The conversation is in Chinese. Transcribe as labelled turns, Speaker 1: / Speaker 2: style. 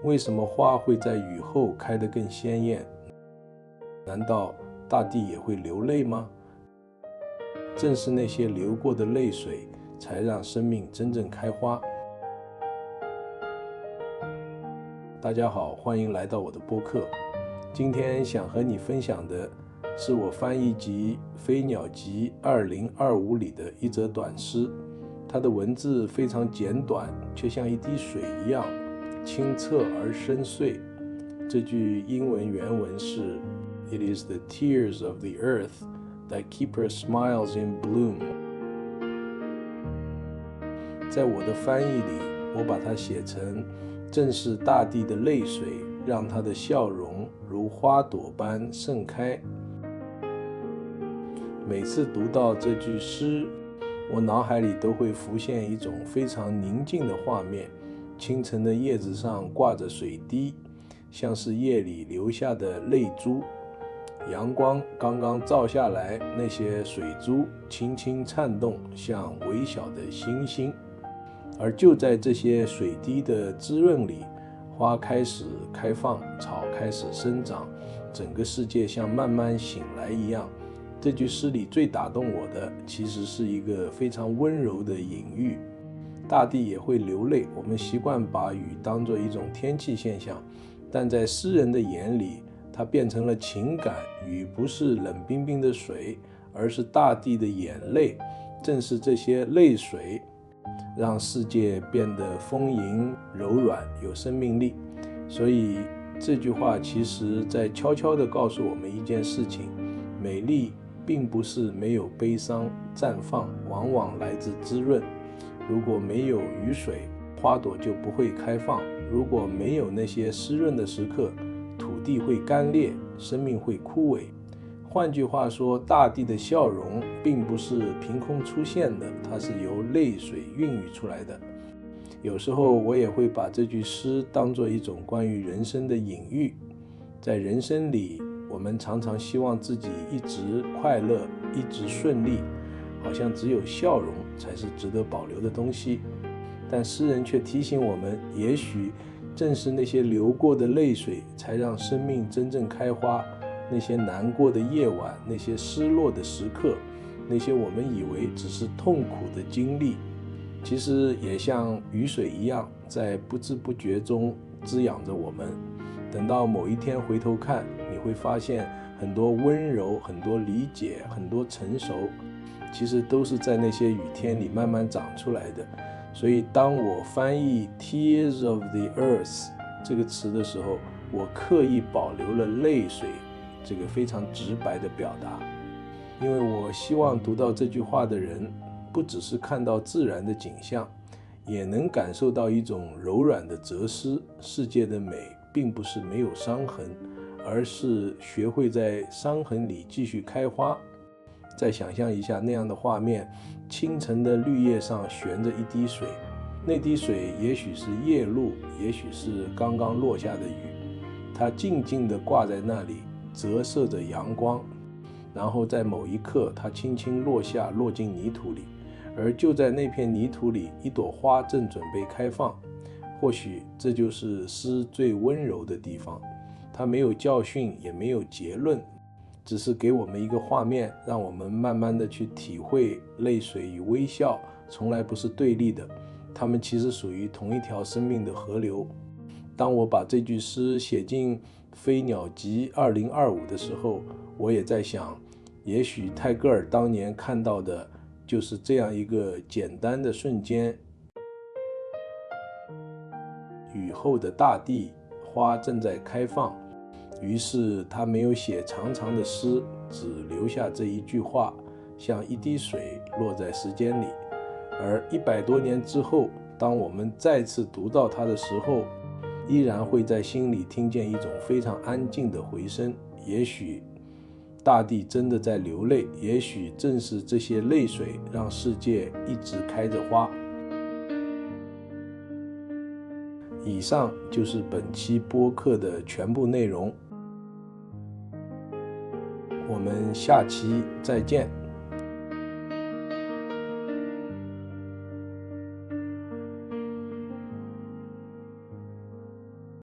Speaker 1: 为什么花会在雨后开得更鲜艳？难道大地也会流泪吗？正是那些流过的泪水，才让生命真正开花。大家好，欢迎来到我的播客。今天想和你分享的是我翻译集《飞鸟集2025》里的一则短诗。它的文字非常简短，却像一滴水一样清澈而深邃。这句英文原文是 It is the tears of the earth that keep her smiles in bloom。 在我的翻译里，我把它写成正是大地的泪水让她的笑容如花朵般盛开。每次读到这句诗，我脑海里都会浮现一种非常宁静的画面，清晨的叶子上挂着水滴，像是夜里流下的泪珠。阳光刚刚照下来，那些水珠轻轻颤动，像微小的星星。而就在这些水滴的滋润里，花开始开放，草开始生长，整个世界像慢慢醒来一样。这句诗里最打动我的，其实是一个非常温柔的隐喻。大地也会流泪，我们习惯把雨当作一种天气现象，但在诗人的眼里，它变成了情感。雨不是冷冰冰的水，而是大地的眼泪。正是这些泪水，让世界变得丰盈、柔软、有生命力。所以这句话其实在悄悄地告诉我们一件事情：美丽并不是没有悲伤，绽放往往来自滋润。如果没有雨水，花朵就不会开放；如果没有那些湿润的时刻，土地会干裂，生命会枯萎。换句话说，大地的笑容并不是凭空出现的，它是由泪水孕育出来的。有时候我也会把这句诗当作一种关于人生的隐喻。在人生里，我们常常希望自己一直快乐，一直顺利，好像只有笑容才是值得保留的东西。但诗人却提醒我们，也许正是那些流过的泪水，才让生命真正开花。那些难过的夜晚，那些失落的时刻，那些我们以为只是痛苦的经历，其实也像雨水一样，在不知不觉中滋养着我们。等到某一天回头看，你会发现很多温柔，很多理解，很多成熟，其实都是在那些雨天里慢慢长出来的。所以当我翻译 Tears of the Earth 这个词的时候，我刻意保留了泪水这个非常直白的表达，因为我希望读到这句话的人，不只是看到自然的景象，也能感受到一种柔软的哲思。世界的美并不是没有伤痕，而是学会在伤痕里继续开花。再想象一下那样的画面，清晨的绿叶上悬着一滴水，那滴水也许是夜露，也许是刚刚落下的雨，它静静地挂在那里，折射着阳光，然后在某一刻它轻轻落下，落进泥土里。而就在那片泥土里，一朵花正准备开放。或许这就是诗最温柔的地方，它没有教训，也没有结论，只是给我们一个画面，让我们慢慢的去体会泪水与微笑从来不是对立的，它们其实属于同一条生命的河流。当我把这句诗写进《飞鸟集2025》的时候，我也在想，也许泰戈尔当年看到的就是这样一个简单的瞬间。雨后的大地，花正在开放，于是他没有写长长的诗，只留下这一句话，像一滴水落在时间里。而100多年之后，当我们再次读到它的时候，依然会在心里听见一种非常安静的回声。也许大地真的在流泪，也许正是这些泪水让世界一直开着花。以上就是本期播客的全部内容，我们下期再见。